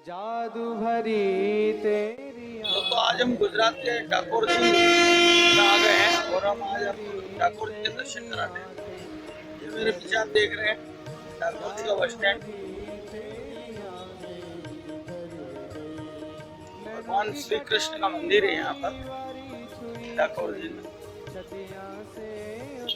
जादू भरी तेरी दोस्तों आज हम गुजरात के डाकोर जी में आ गए हैं और हम आज आपको डाकोर जी के दर्शन कराते हैं। ये मेरे पीछे आप देख रहे हैं डाकोर जी का बस स्टैंड। भगवान श्री कृष्ण का मंदिर है यहाँ पर डाकोर जी में।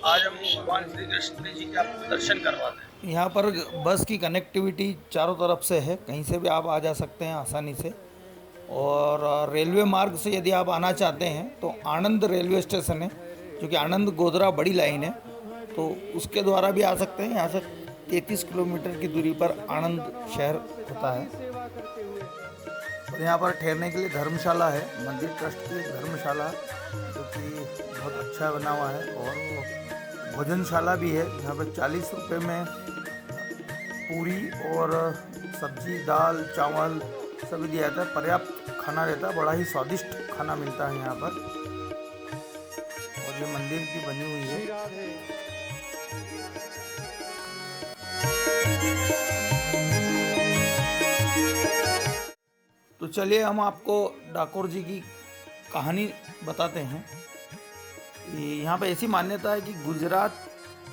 आज हम भगवान श्री कृष्ण जी के आपको दर्शन करवाते हैं। यहाँ पर बस की कनेक्टिविटी चारों तरफ से है, कहीं से भी आप आ जा सकते हैं आसानी से। और रेलवे मार्ग से यदि आप आना चाहते हैं तो आणंद रेलवे स्टेशन है, जो कि आणंद गोधरा बड़ी लाइन है, तो उसके द्वारा भी आ सकते हैं। यहाँ से 33 किलोमीटर की दूरी पर आणंद शहर होता है। और यहाँ पर ठहरने के लिए धर्मशाला है, मंदिर ट्रस्ट की धर्मशाला, जो कि बहुत अच्छा बना हुआ है। और भोजनशाला भी है, जहाँ पर 40 रुपये में पूरी और सब्जी, दाल, चावल सभी दिया जाता है। पर्याप्त खाना रहता है, बड़ा ही स्वादिष्ट खाना मिलता है यहाँ पर। और ये मंदिर भी बनी हुई है। तो चलिए हम आपको डाकोर जी की कहानी बताते हैं। यहाँ पे ऐसी मान्यता है कि गुजरात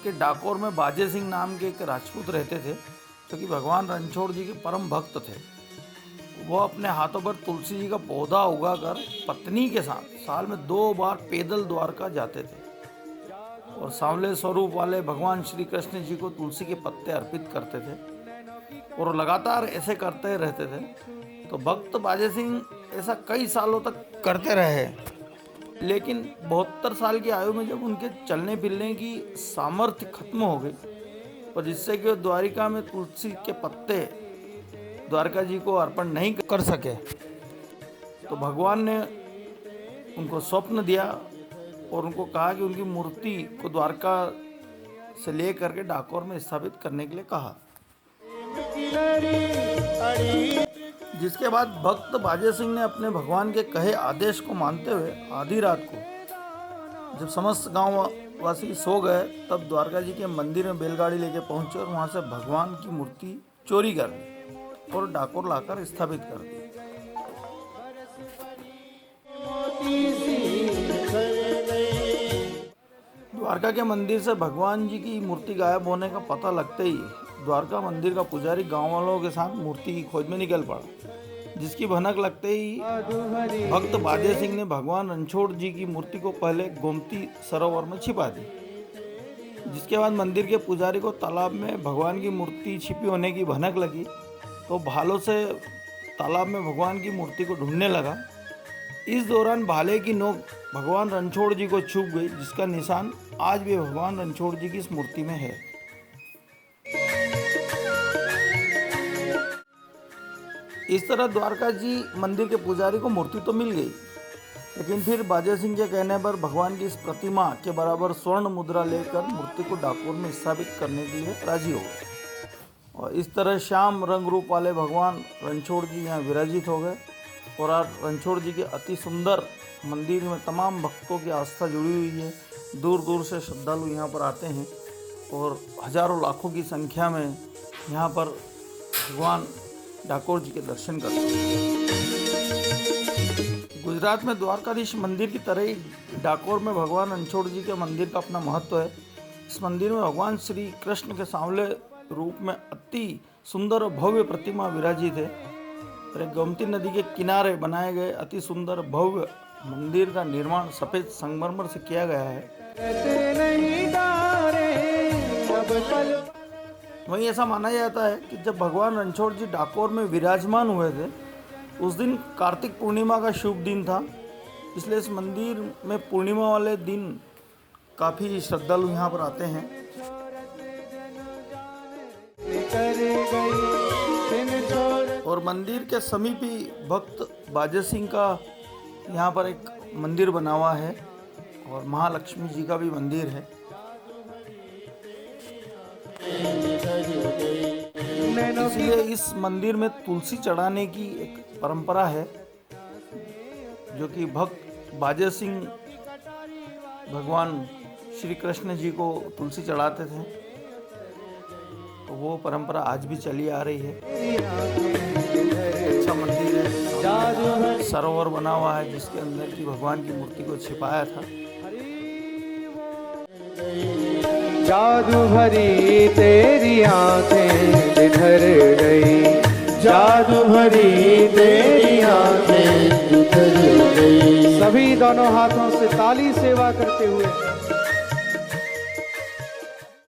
के डाकोर में बाजे सिंह नाम के एक राजपूत रहते थे, जो कि भगवान रणछोड़ जी के परम भक्त थे। वो अपने हाथों पर तुलसी जी का पौधा उगाकर पत्नी के साथ साल में 2 बार पैदल द्वारका जाते थे और सांवले स्वरूप वाले भगवान श्री कृष्ण जी को तुलसी के पत्ते अर्पित करते थे और लगातार ऐसे करते रहते थे। तो भक्त बाजे सिंह ऐसा कई सालों तक करते रहे, लेकिन 72 साल की आयु में जब उनके चलने फिरने की सामर्थ्य खत्म हो गई और जिससे कि वो द्वारिका में तुलसी के पत्ते द्वारका जी को अर्पण नहीं कर सके, तो भगवान ने उनको स्वप्न दिया और उनको कहा कि उनकी मूर्ति को द्वारका से ले करके डाकोर में स्थापित करने के लिए कहा। जिसके बाद भक्त बाजे सिंह ने अपने भगवान के कहे आदेश को मानते हुए आधी रात को, जब समस्त गांव वासी सो गए, तब द्वारका जी के मंदिर में बैलगाड़ी लेके पहुंचे और वहां से भगवान की मूर्ति चोरी कर ली और डाकोर लाकर स्थापित कर दी। द्वारका के मंदिर से भगवान जी की मूर्ति गायब होने का पता लगते ही द्वारका मंदिर का पुजारी गांव वालों के साथ मूर्ति की खोज में निकल पड़ा, जिसकी भनक लगते ही भक्त बाजे सिंह ने भगवान रणछोड़ जी की मूर्ति को पहले गोमती सरोवर में छिपा दी। जिसके बाद मंदिर के पुजारी को तालाब में भगवान की मूर्ति छिपी होने की भनक लगी, तो भालों से तालाब में भगवान की मूर्ति को ढूंढने लगा। इस दौरान भाले की नोक भगवान रणछोड़ जी को छुप गई, जिसका निशान आज भी भगवान रणछोड़ जी की इस मूर्ति में है। इस तरह द्वारका जी मंदिर के पुजारी को मूर्ति तो मिल गई, लेकिन फिर बाजे सिंह के कहने पर भगवान की इस प्रतिमा के बराबर स्वर्ण मुद्रा लेकर मूर्ति को डाकोर में स्थापित करने के लिए राजी हो गए। और इस तरह श्याम रंग रूप वाले भगवान रणछोड़ जी यहाँ विराजित हो गए। और आज रणछोड़ जी के अति सुंदर मंदिर में तमाम भक्तों की आस्था जुड़ी हुई है। दूर दूर से श्रद्धालु यहाँ पर आते हैं और हजारों लाखों की संख्या में यहाँ पर भगवान डाकोर जी के दर्शन करते हैं। गुजरात में द्वारकाधीश मंदिर की तरह ही डाकोर में भगवान रणछोड़ जी के मंदिर का अपना महत्व है। इस मंदिर में भगवान श्री कृष्ण के सांवले रूप में अति सुंदर और भव्य प्रतिमा विराजित है। और एक गोमती नदी के किनारे बनाए गए अति सुंदर भव्य मंदिर का निर्माण सफेद संगमरमर से किया गया है। वहीं ऐसा माना जाता है कि जब भगवान रणछोड़ जी डाकोर में विराजमान हुए थे, उस दिन कार्तिक पूर्णिमा का शुभ दिन था, इसलिए इस मंदिर में पूर्णिमा वाले दिन काफ़ी श्रद्धालु यहाँ पर आते हैं। और मंदिर के समीप ही भक्त बाजे सिंह का यहाँ पर एक मंदिर बना हुआ है और महालक्ष्मी जी का भी मंदिर है। इसलिए इस मंदिर में तुलसी चढ़ाने की एक परंपरा है, जो कि भक्त बाजे सिंह भगवान श्री कृष्ण जी को तुलसी चढ़ाते थे, तो वो परंपरा आज भी चली आ रही है। सरोवर बना हुआ है जिसके अंदर की भगवान की मूर्ति को छिपाया था। जादू भरी तेरी आंखें जिधर गई, जादू भरी तेरी आंखें जिधर गई। सभी दोनों हाथों से ताली सेवा करते हुए